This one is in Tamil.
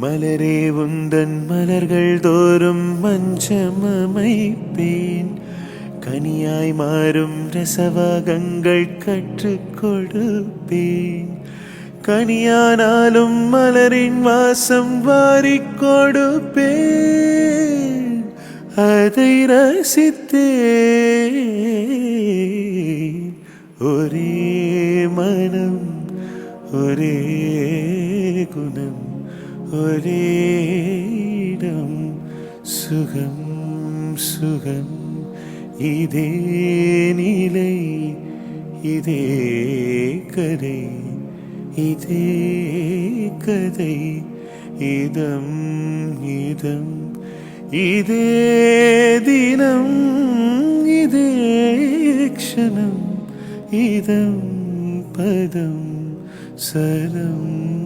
மலரே உந்தன் மலர்கள் தோறும் மஞ்சம் அமைப்பேன். கனியாய் மாறும் ரசவாகங்கள் கற்றுக் கொடுப்பேன். கனியானாலும் மலரின் வாசம் வாரிக் கொடுப்பேன். அதை ரசித்தேன். ஒரே மனம், ஒரே குணம், ஒரே இடம், சுகம் சுகம். இதே நிலை, இதே கதை, இதே கதை. இதம் இதம், இதே தினம், இதே க்ஷணம். இதம் பதம் சரம்.